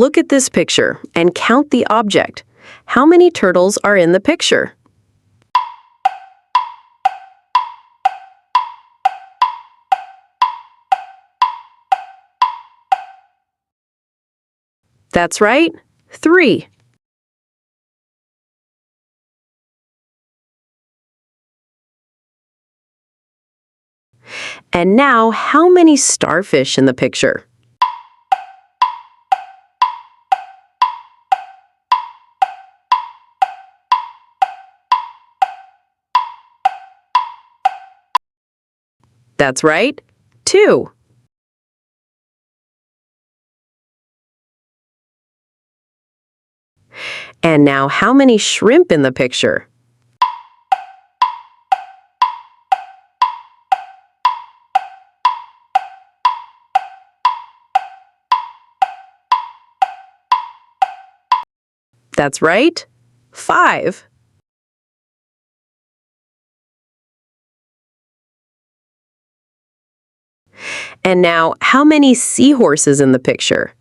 Look at this picture and count the object. How many turtles are in the picture? That's right, 3. And now, how many starfish in the picture? That's right, 2. And now, how many shrimp in the picture? That's right, 5. And now, how many seahorses in the picture?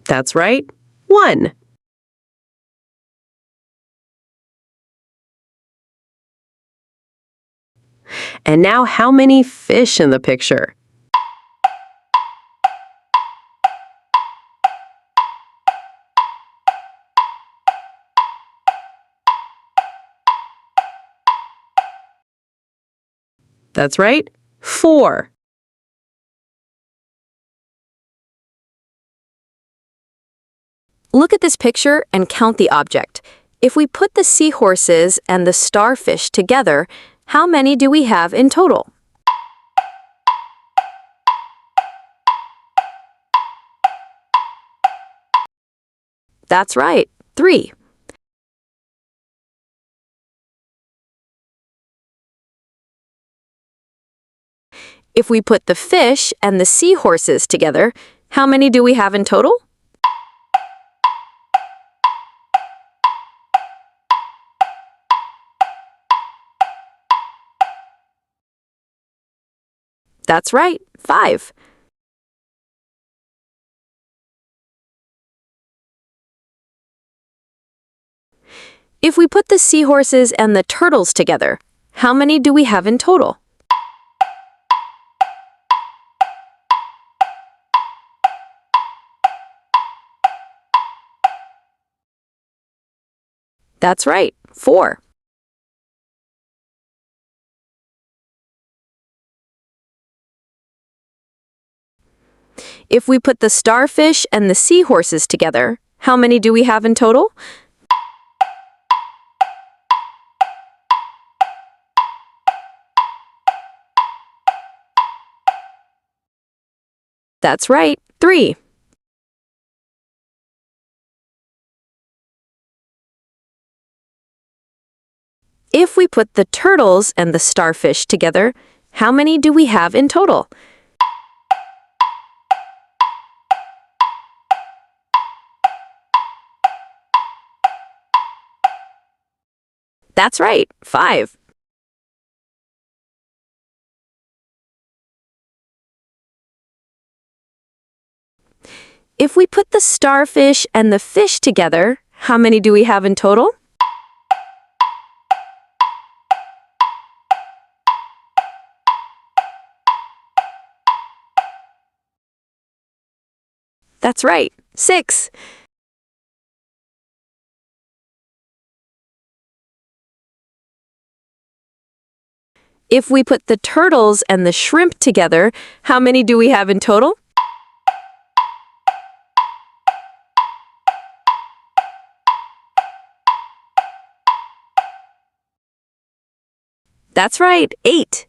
That's right, 1. And now, how many fish in the picture? That's right, 4. Look at this picture and count the object. If we put the seahorses and the starfish together, how many do we have in total? That's right, 3. If we put the fish and the seahorses together, how many do we have in total? That's right, 5. If we put the seahorses and the turtles together, how many do we have in total? That's right, 4. If we put the starfish and the seahorses together, how many do we have in total? That's right, 3. If we put the turtles and the starfish together, how many do we have in total? That's right, 5. If we put the starfish and the fish together, how many do we have in total? That's right, 6. If we put the turtles and the shrimp together, how many do we have in total? That's right, 8.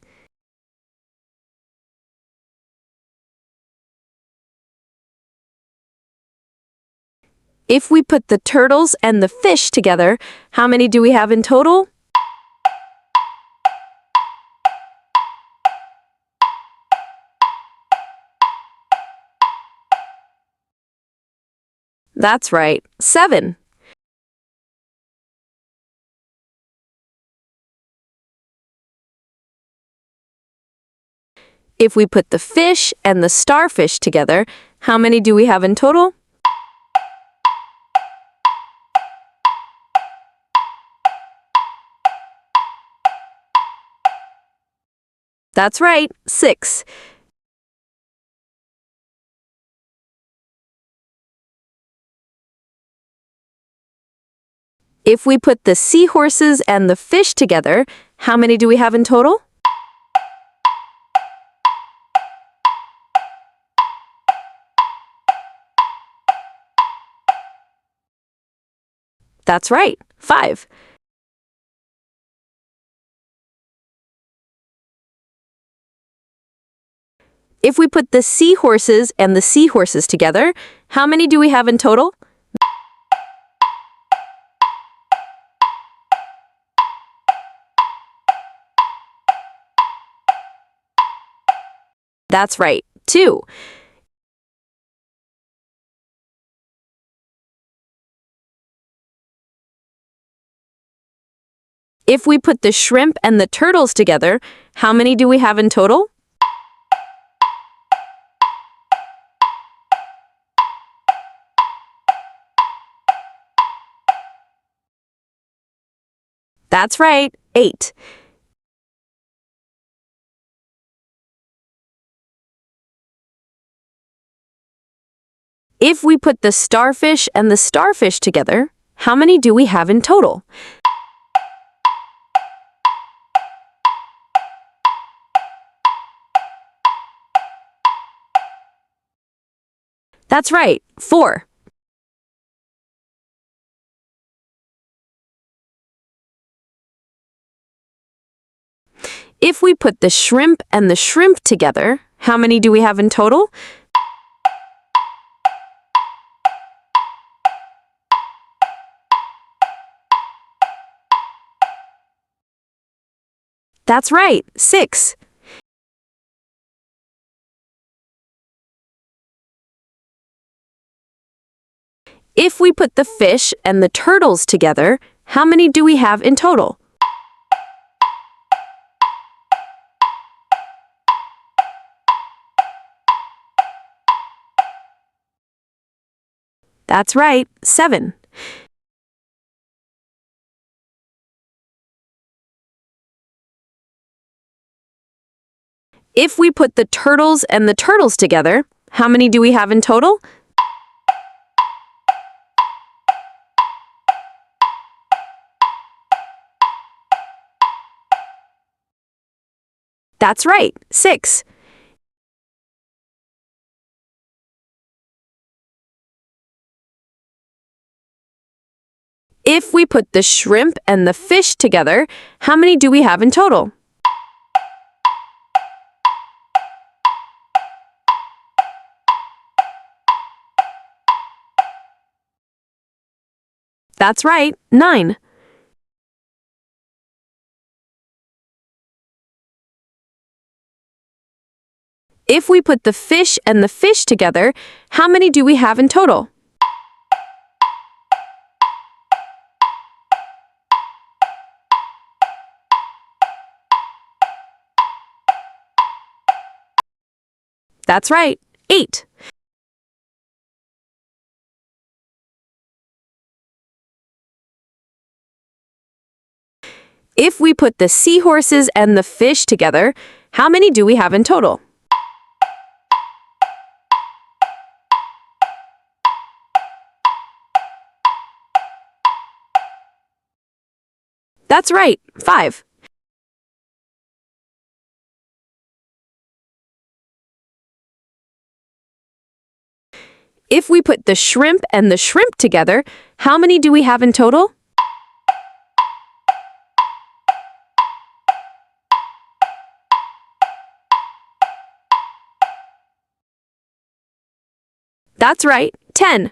If we put the turtles and the fish together, how many do we have in total? That's right, 7. If we put the fish and the starfish together, how many do we have in total? That's right, 6. If we put the seahorses and the fish together, how many do we have in total? That's right, 5. If we put the seahorses and the seahorses together, how many do we have in total? That's right, 2. If we put the shrimp and the turtles together, how many do we have in total? That's right, 8. If we put the starfish and the starfish together, how many do we have in total? That's right, 4. If we put the shrimp and the shrimp together, how many do we have in total? That's right, 6. If we put the fish and the turtles together, how many do we have in total? That's right, 7. If we put the turtles and the turtles together, how many do we have in total? That's right, 6. If we put the shrimp and the fish together, how many do we have in total? That's right, 9. If we put the fish and the fish together, how many do we have in total? That's right, 8. If we put the seahorses and the fish together, how many do we have in total? That's right, 5. If we put the shrimp and the shrimp together, how many do we have in total? That's right, 10.